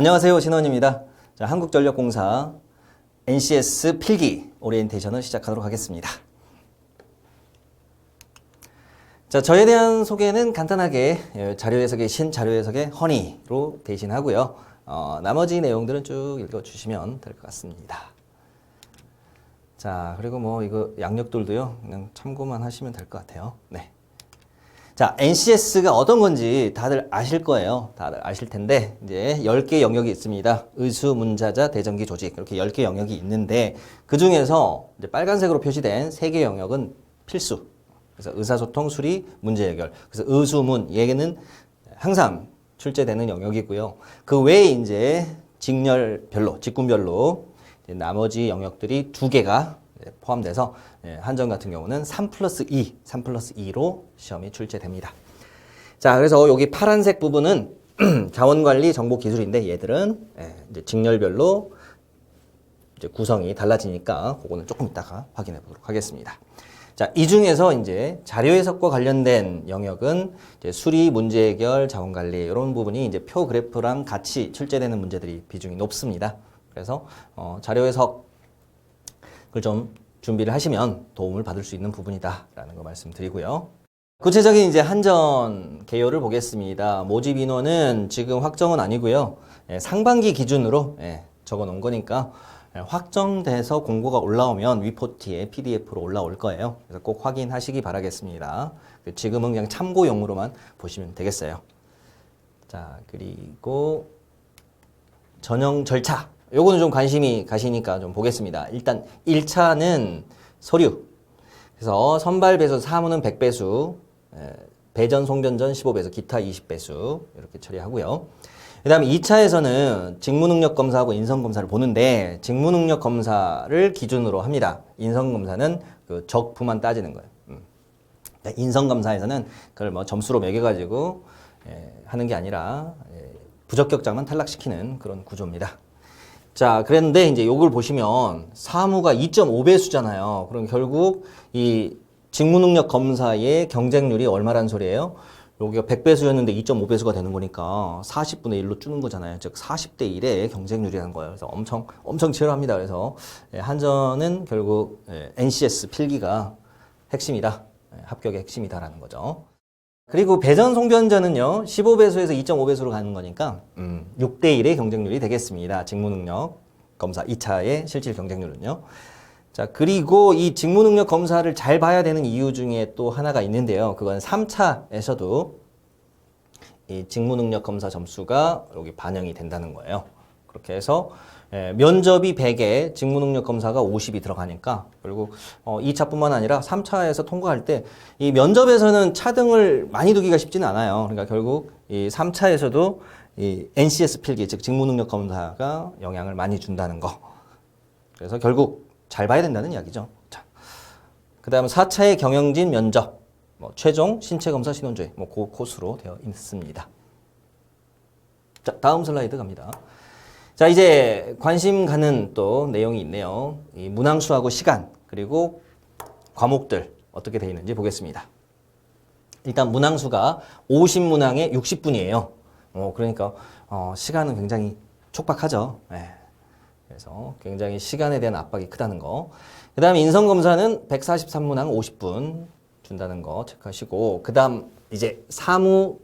안녕하세요, 신원입니다. 자, 한국전력공사 NCS 필기 오리엔테이션을 시작하도록 하겠습니다. 자, 저에 대한 소개는 간단하게 자료 해석의 신, 자료 해석의 허니로 대신하고요. 나머지 내용들은 쭉 읽어주시면 될 것 같습니다. 자, 그리고 뭐 이거 양력들도요, 그냥 참고만 하시면 될 것 같아요. 네. 자, NCS가 어떤 건지 다들 아실 거예요. 다들 아실 텐데, 이제 10개 영역이 있습니다. 의수, 문자자, 대전기, 조직. 이렇게 10개 영역이 있는데, 그 중에서 이제 빨간색으로 표시된 3개 영역은 필수. 그래서 의사소통, 수리, 문제 해결. 그래서 의수문, 얘기는 항상 출제되는 영역이고요. 그 외에 이제 직렬별로, 직군별로 이제 나머지 영역들이 2개가 포함돼서 한전 같은 경우는 3+2, 3+2로 시험이 출제됩니다. 자, 그래서 여기 파란색 부분은 자원관리 정보 기술인데 얘들은 이제 직렬별로 이제 구성이 달라지니까 그거는 조금 이따가 확인해 보도록 하겠습니다. 자, 이 중에서 이제 자료 해석과 관련된 영역은 이제 수리, 문제 해결, 자원관리 이런 부분이 이제 표 그래프랑 같이 출제되는 문제들이 비중이 높습니다. 그래서 자료 해석을 좀 준비를 하시면 도움을 받을 수 있는 부분이다라는 거 말씀드리고요. 구체적인 이제 한전 개요를 보겠습니다. 모집 인원은 지금 확정은 아니고요. 상반기 기준으로 적어 놓은 거니까 확정돼서 공고가 올라오면 위포티에 PDF로 올라올 거예요. 그래서 꼭 확인하시기 바라겠습니다. 지금은 그냥 참고용으로만 보시면 되겠어요. 자, 그리고 전형 절차. 요거는 좀 관심이 가시니까 좀 보겠습니다. 일단 1차는 서류. 그래서 선발 배수 사무는 100배수, 배전 송변전 15배수, 기타 20배수 이렇게 처리하고요. 그 다음에 2차에서는 직무능력 검사하고 인성검사를 보는데 직무능력 검사를 기준으로 합니다. 인성검사는 그 적부만 따지는 거예요. 인성검사에서는 그걸 뭐 점수로 매겨가지고 하는 게 아니라 부적격자만 탈락시키는 그런 구조입니다. 자, 그런데 이제 요걸 보시면 사무가 2.5배수잖아요. 그럼 결국 이 직무능력 검사의 경쟁률이 얼마란 소리예요? 여기가 100배수였는데 2.5배수가 되는 거니까 40분의 1로 주는 거잖아요. 즉 40대 1의 경쟁률이라는 거예요. 그래서 엄청 치열합니다. 그래서 한전은 결국 NCS 필기가 핵심이다. 합격의 핵심이다라는 거죠. 그리고 배전 송변전은요, 15배수에서 2.5배수로 가는 거니까 6대 1의 경쟁률이 되겠습니다. 직무능력 검사 2차의 실질 경쟁률은요. 자, 그리고 이 직무능력 검사를 잘 봐야 되는 이유 중에 또 하나가 있는데요. 그건 3차에서도 이 직무능력 검사 점수가 여기 반영이 된다는 거예요. 그렇게 해서 면접이 100에 직무능력 검사가 50이 들어가니까 결국 2차뿐만 아니라 3차에서 통과할 때 이 면접에서는 차등을 많이 두기가 쉽지는 않아요. 그러니까 결국 이 3차에서도 이 NCS 필기, 즉 직무능력 검사가 영향을 많이 준다는 거. 그래서 결국 잘 봐야 된다는 이야기죠. 자, 그다음 4차의 경영진 면접, 뭐 최종 신체검사 신원조회, 뭐 그 코스로 되어 있습니다. 자, 다음 슬라이드 갑니다. 자, 이제 관심 가는 또 내용이 있네요. 이 문항수하고 시간, 그리고 과목들 어떻게 되어 있는지 보겠습니다. 일단 문항수가 50문항에 60분이에요. 그러니까 시간은 굉장히 촉박하죠. 그래서 굉장히 시간에 대한 압박이 크다는 거. 그 다음에 인성검사는 143문항 50분 준다는 거 체크하시고, 그 다음 이제 사무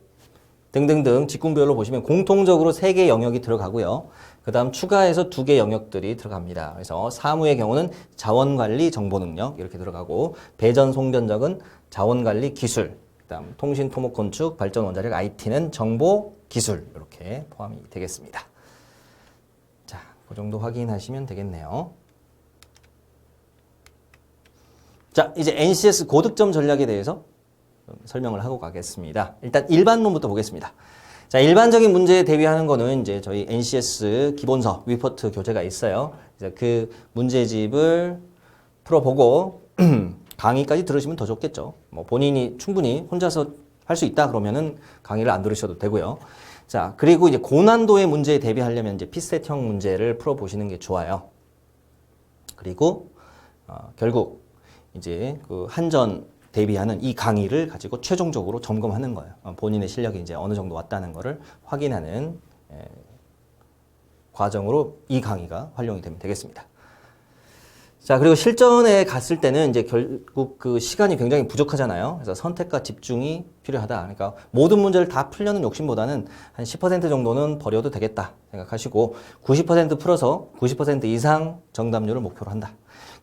등등등 직군별로 보시면 공통적으로 3개 영역이 들어가고요. 그 다음 추가해서 2개 영역들이 들어갑니다. 그래서 사무의 경우는 자원관리 정보능력 이렇게 들어가고, 배전 송변적은 자원관리 기술, 그 다음 통신 토목 건축 발전 원자력 IT는 정보 기술 이렇게 포함이 되겠습니다. 자, 그 정도 확인하시면 되겠네요. 자, 이제 NCS 고득점 전략에 대해서 설명을 하고 가겠습니다. 일단 일반론부터 보겠습니다. 자, 일반적인 문제에 대비하는 거는 이제 저희 NCS 기본서, 위포트 교재가 있어요. 그래서 그 문제집을 풀어보고 강의까지 들으시면 더 좋겠죠. 뭐 본인이 충분히 혼자서 할 수 있다 그러면은 강의를 안 들으셔도 되고요. 자, 그리고 이제 고난도의 문제에 대비하려면 이제 피셋형 문제를 풀어보시는 게 좋아요. 그리고 결국 이제 그 한전 대비하는 이 강의를 가지고 최종적으로 점검하는 거예요. 본인의 실력이 이제 어느 정도 왔다는 거를 확인하는 과정으로 이 강의가 활용이 되면 되겠습니다. 자, 그리고 실전에 갔을 때는 이제 결국 그 시간이 굉장히 부족하잖아요. 그래서 선택과 집중이 필요하다. 그러니까 모든 문제를 다 풀려는 욕심보다는 한 10% 정도는 버려도 되겠다 생각하시고 90% 풀어서 90% 이상 정답률을 목표로 한다.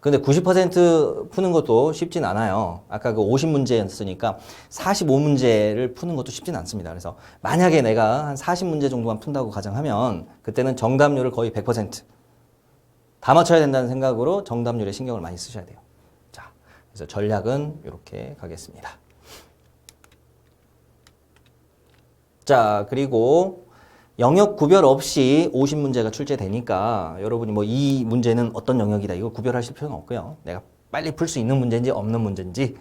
근데 90% 푸는 것도 쉽진 않아요. 아까 그 50문제였으니까 45문제를 푸는 것도 쉽진 않습니다. 그래서 만약에 내가 한 40문제 정도만 푼다고 가정하면 그때는 정답률을 거의 100%다 맞춰야 된다는 생각으로 정답률에 신경을 많이 쓰셔야 돼요. 자, 그래서 전략은 이렇게 가겠습니다. 자, 그리고 영역 구별 없이 50문제가 출제되니까 여러분이 뭐 이 문제는 어떤 영역이다 이거 구별하실 필요는 없고요. 내가 빨리 풀 수 있는 문제인지 없는 문제인지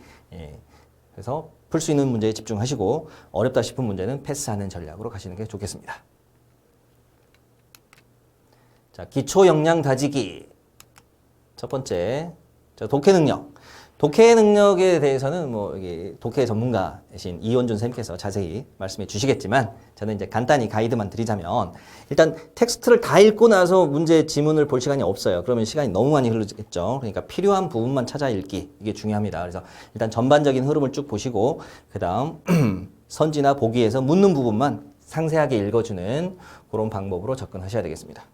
그래서 풀 수 있는 문제에 집중하시고 어렵다 싶은 문제는 패스하는 전략으로 가시는 게 좋겠습니다. 자, 기초 역량 다지기 첫 번째 자, 독해 능력. 독해 능력에 대해서는 뭐 여기 독해 전문가이신 이원준 쌤께서 자세히 말씀해 주시겠지만 저는 이제 간단히 가이드만 드리자면 일단 텍스트를 다 읽고 나서 문제 지문을 볼 시간이 없어요. 그러면 시간이 너무 많이 흐르겠죠. 그러니까 필요한 부분만 찾아 읽기 이게 중요합니다. 그래서 일단 전반적인 흐름을 쭉 보시고 그다음 선지나 보기에서 묻는 부분만 상세하게 읽어주는 그런 방법으로 접근하셔야 되겠습니다.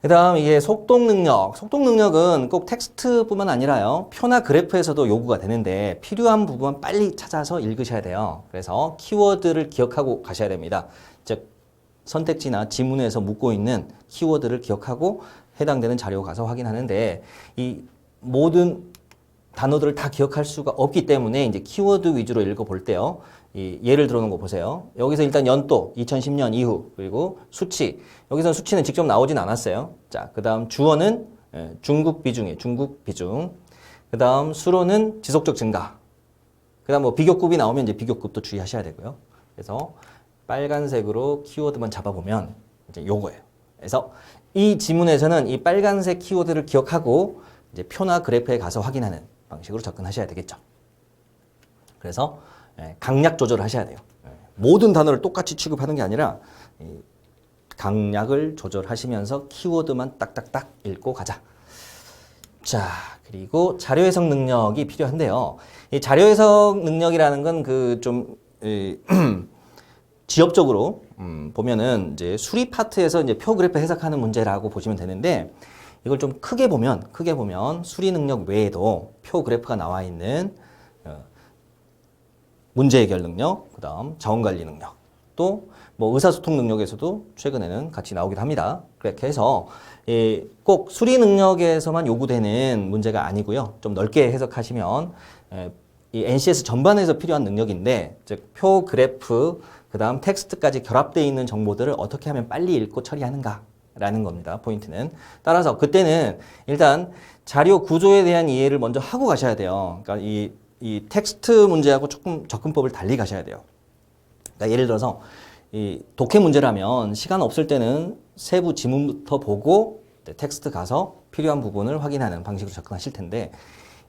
그 다음 이게 속독 능력. 속독 능력은 꼭 텍스트뿐만 아니라요. 표나 그래프에서도 요구가 되는데 필요한 부분만 빨리 찾아서 읽으셔야 돼요. 그래서 키워드를 기억하고 가셔야 됩니다. 즉 선택지나 지문에서 묻고 있는 키워드를 기억하고 해당되는 자료 가서 확인하는데 이 모든 단어들을 다 기억할 수가 없기 때문에 이제 키워드 위주로 읽어볼 때요. 이 예를 들어 놓은 거 보세요. 여기서 일단 연도 2010년 이후 그리고 수치 여기서 수치는 직접 나오진 않았어요. 자, 그 다음 주어는 중국 비중이에요. 중국 비중. 그 다음 수로는 지속적 증가. 그 다음 뭐 비교급이 나오면 이제 비교급도 주의하셔야 되고요. 그래서 빨간색으로 키워드만 잡아보면 이제 요거예요. 그래서 이 지문에서는 이 빨간색 키워드를 기억하고 이제 표나 그래프에 가서 확인하는 방식으로 접근하셔야 되겠죠. 그래서 강약 조절을 하셔야 돼요. 모든 단어를 똑같이 취급하는 게 아니라 강약을 조절하시면서 키워드만 딱딱딱 읽고 가자. 자, 그리고 자료 해석 능력이 필요한데요. 이 자료 해석 능력이라는 건 그 좀 지엽적으로 보면은 이제 수리 파트에서 이제 표 그래프 해석하는 문제라고 보시면 되는데 이걸 좀 크게 보면 수리 능력 외에도 표 그래프가 나와 있는 문제 해결 능력, 그 다음 자원관리 능력, 또 뭐 의사소통 능력에서도 최근에는 같이 나오기도 합니다. 그렇게 해서 꼭 수리 능력에서만 요구되는 문제가 아니고요. 좀 넓게 해석하시면 이 NCS 전반에서 필요한 능력인데 즉 표, 그래프, 그 다음 텍스트까지 결합되어 있는 정보들을 어떻게 하면 빨리 읽고 처리하는가 라는 겁니다. 포인트는. 따라서 그때는 일단 자료 구조에 대한 이해를 먼저 하고 가셔야 돼요. 그러니까 이 텍스트 문제하고 조금 접근법을 달리 가셔야 돼요. 그러니까 예를 들어서 이 독해 문제라면 시간 없을 때는 세부 지문부터 보고 텍스트 가서 필요한 부분을 확인하는 방식으로 접근하실 텐데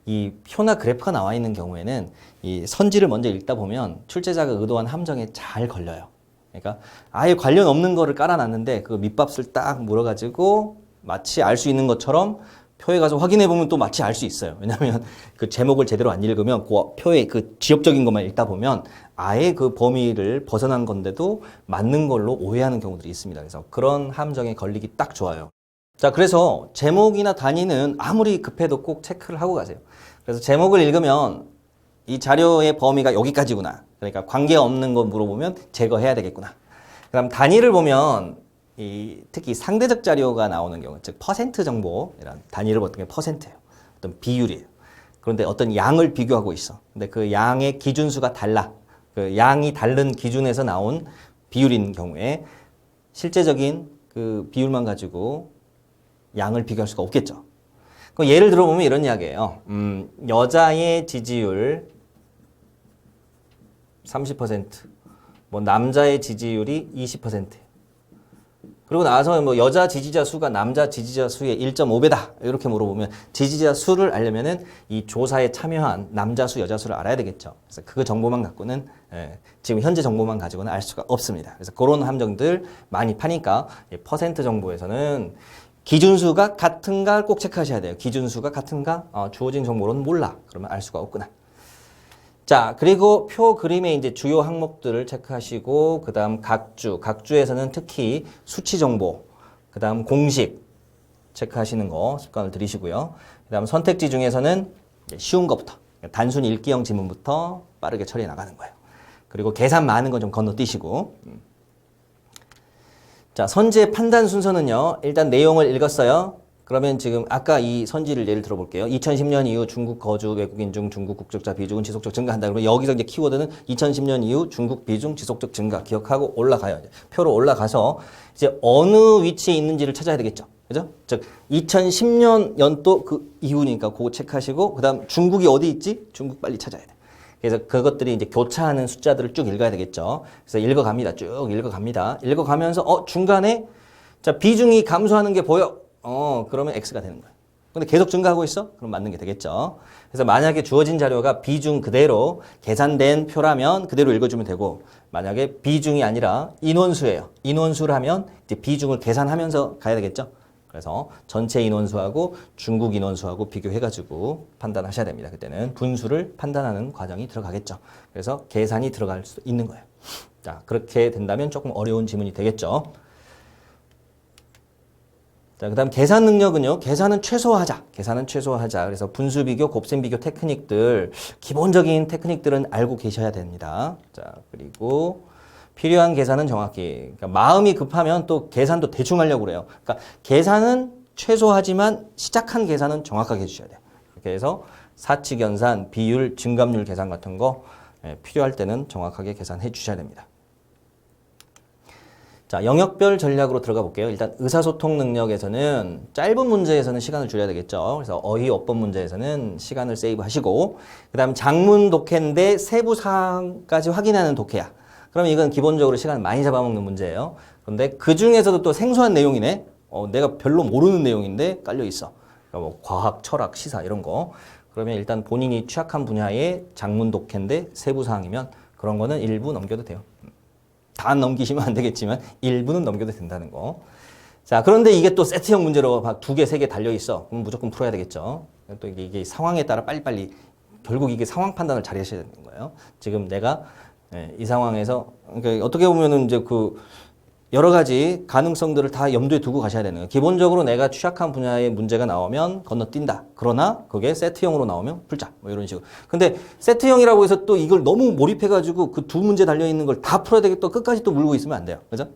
이 표나 그래프가 나와 있는 경우에는 이 선지를 먼저 읽다 보면 출제자가 의도한 함정에 잘 걸려요. 그러니까 아예 관련 없는 거를 깔아놨는데 그 밑밥을 딱 물어가지고 마치 알 수 있는 것처럼 표에 가서 확인해 보면 또 마치 알 수 있어요. 왜냐하면 그 제목을 제대로 안 읽으면 그 표에 그 지엽적인 것만 읽다 보면 아예 그 범위를 벗어난 건데도 맞는 걸로 오해하는 경우들이 있습니다. 그래서 그런 함정에 걸리기 딱 좋아요. 자, 그래서 제목이나 단위는 아무리 급해도 꼭 체크를 하고 가세요. 그래서 제목을 읽으면 이 자료의 범위가 여기까지구나. 그러니까 관계없는 거 물어보면 제거해야 되겠구나. 그다음 단위를 보면 특히 상대적 자료가 나오는 경우, 즉 퍼센트 정보 이런 단위를 보통 퍼센트예요. 어떤 비율이에요. 그런데 어떤 양을 비교하고 있어. 근데 그 양의 기준수가 달라. 그 양이 다른 기준에서 나온 비율인 경우에 실제적인 그 비율만 가지고 양을 비교할 수가 없겠죠. 그 예를 들어보면 이런 이야기예요. 여자의 지지율 30%, 뭐 남자의 지지율이 20%예요. 그리고 나서 뭐 여자 지지자 수가 남자 지지자 수의 1.5배다. 이렇게 물어보면 지지자 수를 알려면은 이 조사에 참여한 남자 수, 여자 수를 알아야 되겠죠. 그래서 그 정보만 갖고는 지금 현재 정보만 가지고는 알 수가 없습니다. 그래서 그런 함정들 많이 파니까 퍼센트 정보에서는 기준수가 같은가 꼭 체크하셔야 돼요. 기준수가 같은가? 주어진 정보로는 몰라. 그러면 알 수가 없구나. 자, 그리고 표 그림의 이제 주요 항목들을 체크하시고, 그 다음 각주에서는 특히 수치 정보, 그 다음 공식 체크하시는 거 습관을 들이시고요. 그 다음 선택지 중에서는 쉬운 것부터, 단순 읽기형 지문부터 빠르게 처리해 나가는 거예요. 그리고 계산 많은 건 좀 건너뛰시고. 자, 선지의 판단 순서는요, 일단 내용을 읽었어요. 그러면 지금 아까 이 선지를 예를 들어볼게요. 2010년 이후 중국 거주 외국인 중 중국 국적자 비중은 지속적 증가한다. 그러면 여기서 이제 키워드는 2010년 이후 중국 비중 지속적 증가 기억하고 올라가요. 이제 표로 올라가서 이제 어느 위치에 있는지를 찾아야 되겠죠. 그죠? 즉 2010년 연도 그 이후니까 그거 체크하시고 그다음 중국이 어디 있지? 중국 빨리 찾아야 돼. 그래서 그것들이 이제 교차하는 숫자들을 쭉 읽어야 되겠죠. 그래서 읽어갑니다. 쭉 읽어갑니다. 읽어가면서 중간에 자 비중이 감소하는 게 보여. 그러면 X가 되는 거예요. 근데 계속 증가하고 있어? 그럼 맞는 게 되겠죠. 그래서 만약에 주어진 자료가 비중 그대로 계산된 표라면 그대로 읽어주면 되고, 만약에 비중이 아니라 인원수예요. 인원수를 하면 이제 비중을 계산하면서 가야 되겠죠. 그래서 전체 인원수하고 중국 인원수하고 비교해가지고 판단하셔야 됩니다. 그때는 분수를 판단하는 과정이 들어가겠죠. 그래서 계산이 들어갈 수 있는 거예요. 자, 그렇게 된다면 조금 어려운 지문이 되겠죠. 자, 그 다음 계산 능력은요. 계산은 최소화하자. 계산은 최소화하자. 그래서 분수 비교, 곱셈 비교 테크닉들, 기본적인 테크닉들은 알고 계셔야 됩니다. 자, 그리고 필요한 계산은 정확히. 그러니까 마음이 급하면 또 계산도 대충 하려고 그래요. 그러니까 계산은 최소하지만 시작한 계산은 정확하게 해주셔야 돼요. 이렇게 해서 사칙연산, 비율, 증감률 계산 같은 거 필요할 때는 정확하게 계산해 주셔야 됩니다. 자, 영역별 전략으로 들어가 볼게요. 일단 의사소통 능력에서는 짧은 문제에서는 시간을 줄여야 되겠죠. 그래서 어휘 어법 문제에서는 시간을 세이브 하시고, 그 다음 장문 독해인데 세부 사항까지 확인하는 독해야. 그러면 이건 기본적으로 시간을 많이 잡아먹는 문제예요. 그런데 그 중에서도 또 생소한 내용이네. 내가 별로 모르는 내용인데 깔려 있어. 그러니까 뭐 과학, 철학, 시사 이런 거. 그러면 일단 본인이 취약한 분야의 장문 독해인데 세부 사항이면 그런 거는 일부 넘겨도 돼요. 다 넘기시면 안 되겠지만 일부는 넘겨도 된다는 거. 자, 그런데 이게 또 세트형 문제로 막 2개, 3개 달려 있어. 그럼 무조건 풀어야 되겠죠. 또 이게 상황에 따라 빨리빨리 결국 이게 상황 판단을 잘 하셔야 되는 거예요. 지금 내가 이 상황에서 그러니까 어떻게 보면은 이제 그 여러 가지 가능성들을 다 염두에 두고 가셔야 되는 거예요. 기본적으로 내가 취약한 분야의 문제가 나오면 건너뛴다. 그러나 그게 세트형으로 나오면 풀자. 뭐 이런 식으로. 근데 세트형이라고 해서 또 이걸 너무 몰입해가지고 그 2 문제 달려있는 걸 다 풀어야 되겠다. 또 끝까지 또 물고 있으면 안 돼요. 그죠?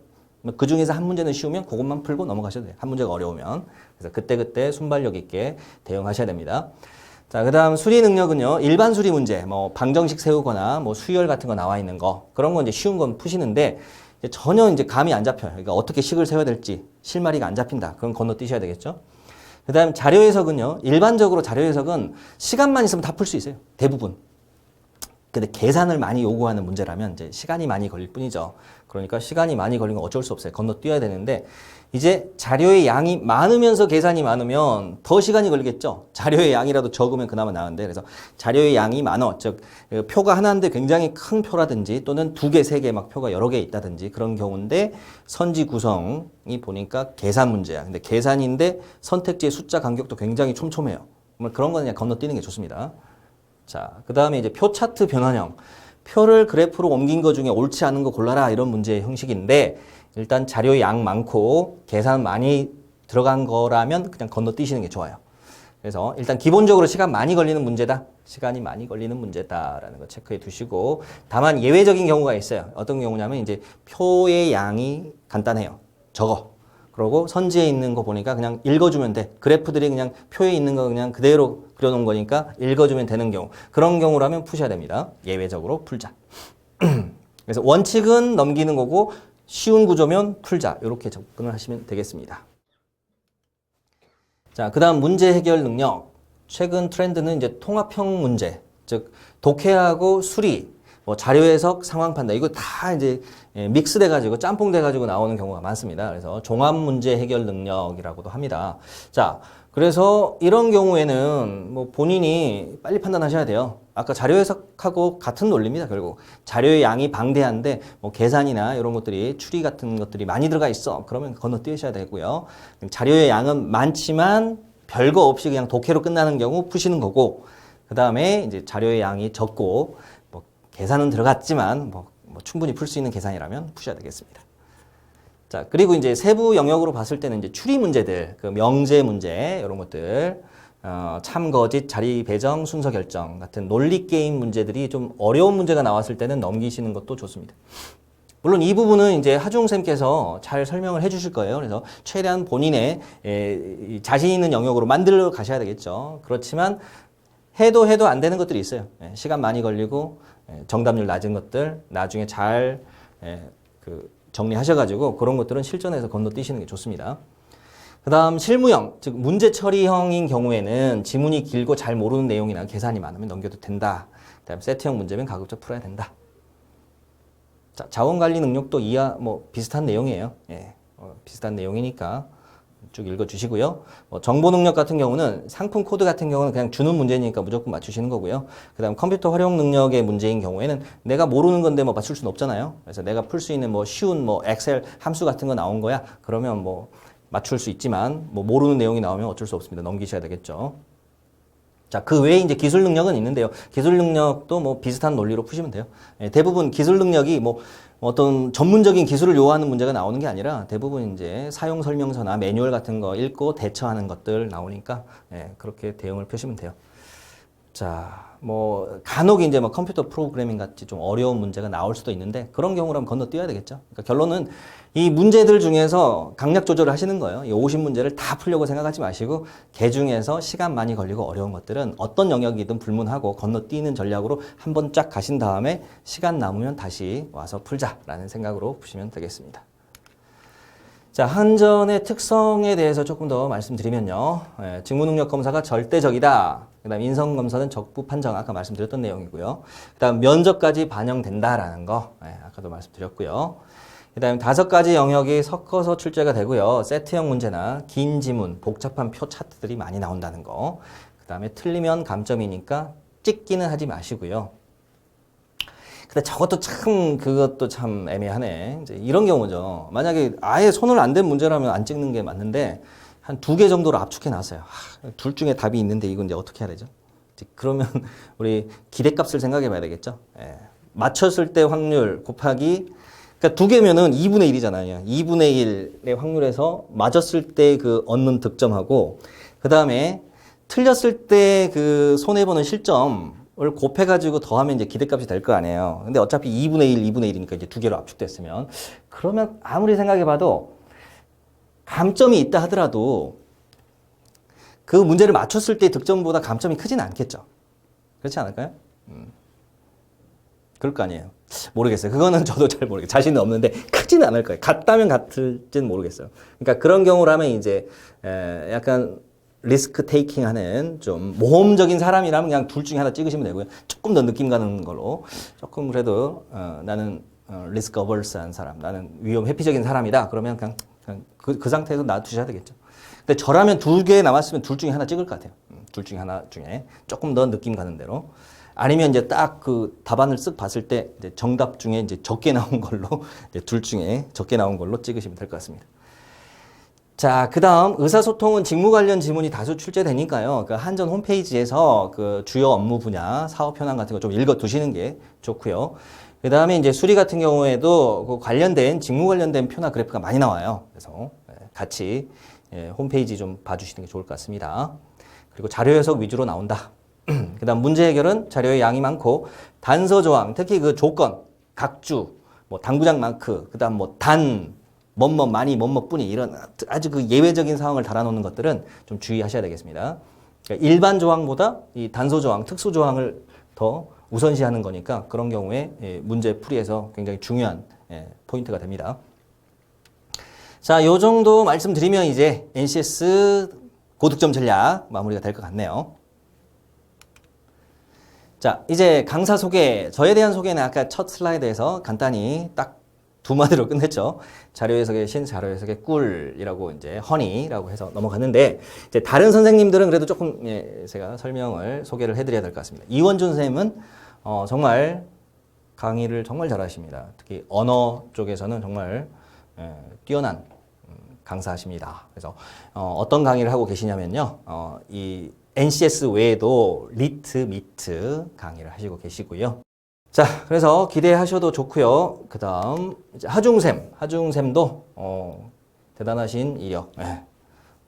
그 중에서 한 문제는 쉬우면 그것만 풀고 넘어가셔도 돼요. 한 문제가 어려우면. 그래서 그때그때 순발력 있게 대응하셔야 됩니다. 자, 그 다음 수리 능력은요, 일반 수리 문제, 뭐 방정식 세우거나 뭐 수열 같은 거 나와 있는 거, 그런 건 이제 쉬운 건 푸시는데, 전혀 이제 감이 안 잡혀요. 그러니까 어떻게 식을 세워야 될지 실마리가 안 잡힌다. 그건 건너뛰셔야 되겠죠. 그 다음 자료 해석은요. 일반적으로 자료 해석은 시간만 있으면 다 풀 수 있어요. 대부분. 근데 계산을 많이 요구하는 문제라면 이제 시간이 많이 걸릴 뿐이죠. 그러니까 시간이 많이 걸리면 어쩔 수 없어요. 건너뛰어야 되는데 이제 자료의 양이 많으면서 계산이 많으면 더 시간이 걸리겠죠. 자료의 양이라도 적으면 그나마 나은데 그래서 자료의 양이 많어. 즉 표가 하나인데 굉장히 큰 표라든지 또는 2개, 3개 막 표가 여러 개 있다든지 그런 경우인데 선지 구성이 보니까 계산 문제야. 근데 계산인데 선택지의 숫자 간격도 굉장히 촘촘해요. 그런 거는 그냥 건너뛰는 게 좋습니다. 자, 그 다음에 이제 표 차트 변환형. 표를 그래프로 옮긴 거 중에 옳지 않은 거 골라라 이런 문제의 형식인데 일단 자료의 양 많고 계산 많이 들어간 거라면 그냥 건너뛰시는 게 좋아요. 그래서 일단 기본적으로 시간 많이 걸리는 문제다. 시간이 많이 걸리는 문제다라는 거 체크해 두시고 다만 예외적인 경우가 있어요. 어떤 경우냐면 이제 표의 양이 간단해요. 적어. 그러고 선지에 있는 거 보니까 그냥 읽어주면 돼. 그래프들이 그냥 표에 있는 거 그냥 그대로 그려놓은 거니까 읽어주면 되는 경우. 그런 경우라면 푸셔야 됩니다. 예외적으로 풀자. 그래서 원칙은 넘기는 거고 쉬운 구조면 풀자. 이렇게 접근을 하시면 되겠습니다. 자, 그 다음 문제 해결 능력. 최근 트렌드는 이제 통합형 문제. 즉, 독해하고 수리. 뭐 자료 해석, 상황 판단 이거 다 이제 믹스돼 가지고 짬뽕 돼 가지고 나오는 경우가 많습니다. 그래서 종합 문제 해결 능력이라고도 합니다. 자, 그래서 이런 경우에는 뭐 본인이 빨리 판단하셔야 돼요. 아까 자료 해석하고 같은 논리입니다. 결국 자료의 양이 방대한데 뭐 계산이나 이런 것들이 추리 같은 것들이 많이 들어가 있어. 그러면 건너뛰으셔야 되고요. 자료의 양은 많지만 별거 없이 그냥 독해로 끝나는 경우 푸시는 거고, 그 다음에 이제 자료의 양이 적고 뭐 계산은 들어갔지만 뭐 충분히 풀 수 있는 계산이라면 푸셔야 되겠습니다. 자, 그리고 이제 세부 영역으로 봤을 때는 이제 추리 문제들, 그 명제 문제 이런 것들, 참, 거짓, 자리 배정, 순서 결정 같은 논리 게임 문제들이 좀 어려운 문제가 나왔을 때는 넘기시는 것도 좋습니다. 물론 이 부분은 이제 하중 쌤께서 잘 설명을 해주실 거예요. 그래서 최대한 본인의 자신 있는 영역으로 만들어 가셔야 되겠죠. 그렇지만 해도 안 되는 것들이 있어요. 시간 많이 걸리고 정답률 낮은 것들 나중에 잘 정리하셔가지고 그런 것들은 실전에서 건너뛰시는 게 좋습니다. 그 다음 실무형, 즉 문제 처리형인 경우에는 지문이 길고 잘 모르는 내용이나 계산이 많으면 넘겨도 된다. 그 다음 세트형 문제면 가급적 풀어야 된다. 자, 자원관리 능력도 비슷한 내용이에요. 비슷한 내용이니까 쭉 읽어주시고요. 정보 능력 같은 경우는 상품 코드 같은 경우는 그냥 주는 문제니까 무조건 맞추시는 거고요. 그 다음 컴퓨터 활용 능력의 문제인 경우에는 내가 모르는 건데 맞출 수는 없잖아요. 그래서 내가 풀 수 있는 쉬운 엑셀 함수 같은 거 나온 거야. 그러면 맞출 수 있지만 모르는 내용이 나오면 어쩔 수 없습니다. 넘기셔야 되겠죠. 자, 그 외에 이제 기술 능력은 있는데요. 기술 능력도 비슷한 논리로 푸시면 돼요. 대부분 기술 능력이 어떤 전문적인 기술을 요하는 문제가 나오는 게 아니라 대부분 이제 사용 설명서나 매뉴얼 같은 거 읽고 대처하는 것들 나오니까 그렇게 대응을 펴시면 돼요. 자, 간혹 이제 컴퓨터 프로그래밍 같이 좀 어려운 문제가 나올 수도 있는데 그런 경우라면 건너뛰어야 되겠죠. 그러니까 결론은 이 문제들 중에서 강약 조절을 하시는 거예요. 이 50문제를 다 풀려고 생각하지 마시고 개 중에서 시간 많이 걸리고 어려운 것들은 어떤 영역이든 불문하고 건너뛰는 전략으로 한번 쫙 가신 다음에 시간 남으면 다시 와서 풀자라는 생각으로 푸시면 되겠습니다. 자, 한전의 특성에 대해서 조금 더 말씀드리면요. 직무능력 검사가 절대적이다. 그 다음 인성검사는 적부 판정, 아까 말씀드렸던 내용이고요. 그 다음 면접까지 반영된다라는 거, 아까도 말씀드렸고요. 그 다음 5가지 영역이 섞어서 출제가 되고요. 세트형 문제나 긴 지문, 복잡한 표 차트들이 많이 나온다는 거. 그 다음에 틀리면 감점이니까 찍기는 하지 마시고요. 근데 그것도 참 애매하네. 이제 이런 경우죠. 만약에 아예 손을 안 댄 문제라면 안 찍는 게 맞는데 한 2개 정도로 압축해 놨어요. 둘 중에 답이 있는데 이건 이제 어떻게 해야 되죠? 그러면 우리 기대값을 생각해 봐야 되겠죠. 맞췄을 때 확률 곱하기, 그러니까 2개면은 2분의 1이잖아요. 2분의 1의 확률에서 맞았을 때 그 얻는 득점하고, 그 다음에 틀렸을 때 그 손해보는 실점을 곱해가지고 더하면 이제 기대값이 될 거 아니에요. 근데 어차피 2분의 1, 2분의 1이니까 이제 2개로 압축됐으면, 그러면 아무리 생각해 봐도 감점이 있다 하더라도 그 문제를 맞췄을 때 득점보다 감점이 크진 않겠죠. 그렇지 않을까요? 그럴 거 아니에요. 모르겠어요. 그거는 저도 잘 모르겠어요. 자신은 없는데 크지는 않을 거예요. 같다면 같을지는 모르겠어요. 그러니까 그런 경우라면 이제 약간 리스크 테이킹 하는 좀 모험적인 사람이라면 그냥 둘 중에 하나 찍으시면 되고요. 조금 더 느낌 가는 걸로, 조금 그래도 나는 리스크 어버스한 사람, 나는 위험 회피적인 사람이다. 그러면 그냥 그 상태에서 놔두셔야 되겠죠. 근데 저라면 2개 남았으면 둘 중에 하나 찍을 것 같아요. 둘 중에 하나 중에 조금 더 느낌 가는 대로. 아니면 이제 딱 그 답안을 쓱 봤을 때 이제 정답 중에 이제 적게 나온 걸로, 이제 둘 중에 적게 나온 걸로 찍으시면 될 것 같습니다. 자, 그 다음 의사소통은 직무 관련 지문이 다수 출제되니까요. 그 한전 홈페이지에서 그 주요 업무 분야, 사업 현황 같은 거 좀 읽어 두시는 게 좋고요. 그 다음에 이제 수리 같은 경우에도 그 관련된, 직무 관련된 표나 그래프가 많이 나와요. 그래서 같이 홈페이지 좀 봐주시는 게 좋을 것 같습니다. 그리고 자료 해석 위주로 나온다. 그 다음 문제 해결은 자료의 양이 많고, 단서 조항, 특히 그 조건, 각주, 당구장 마크, 그 다음 뭐뭐 많이, 뭐뭐뿐이, 이런 아주 그 예외적인 상황을 달아놓는 것들은 좀 주의하셔야 되겠습니다. 그러니까 일반 조항보다 이 단서 조항, 특수 조항을 더 우선시하는 거니까 그런 경우에 문제 풀이에서 굉장히 중요한 포인트가 됩니다. 자, 요 정도 말씀드리면 이제 NCS 고득점 전략 마무리가 될 것 같네요. 자, 이제 강사 소개. 저에 대한 소개는 아까 첫 슬라이드에서 간단히 딱 두 마디로 끝냈죠. 자료 해석의 신, 자료 해석의 꿀이라고 이제 허니라고 해서 넘어갔는데, 이제 다른 선생님들은 그래도 조금 제가 소개를 해드려야 될 것 같습니다. 이원준 선생님은 정말 강의를 정말 잘하십니다. 특히 언어 쪽에서는 정말 뛰어난 강사하십니다. 그래서 어떤 강의를 하고 계시냐면요, 이 NCS 외에도 리트, 미트 강의를 하시고 계시고요. 자, 그래서 기대하셔도 좋고요. 그 다음 하중쌤도 대단하신 이력.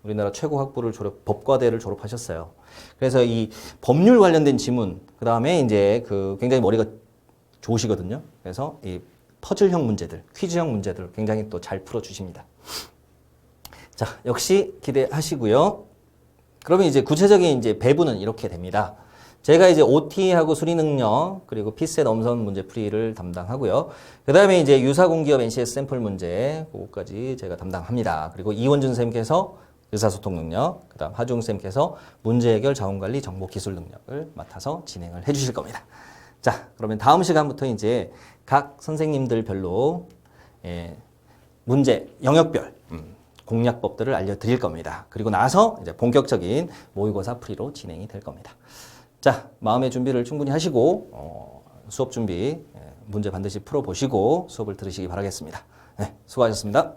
우리나라 최고 학부를 법과대를 졸업하셨어요. 그래서 이 법률 관련된 지문, 그 다음에 이제 굉장히 머리가 좋으시거든요. 그래서 이 퍼즐형 문제들, 퀴즈형 문제들 굉장히 또 잘 풀어주십니다. 자, 역시 기대하시고요. 그러면 이제 구체적인 이제 배분은 이렇게 됩니다. 제가 이제 OT하고 수리 능력, 그리고 피셋 엄선 문제 풀이를 담당하고요. 그 다음에 이제 유사공기업 NCS 샘플 문제, 그거까지 제가 담당합니다. 그리고 이원준 쌤께서 의사소통 능력, 그 다음 하중 쌤께서 문제 해결, 자원관리, 정보 기술 능력을 맡아서 진행을 해 주실 겁니다. 자, 그러면 다음 시간부터 이제 각 선생님들별로 문제, 영역별, 공략법들을 알려드릴 겁니다. 그리고 나서 이제 본격적인 모의고사 풀이로 진행이 될 겁니다. 자, 마음의 준비를 충분히 하시고 수업 준비 문제 반드시 풀어보시고 수업을 들으시기 바라겠습니다. 네, 수고하셨습니다.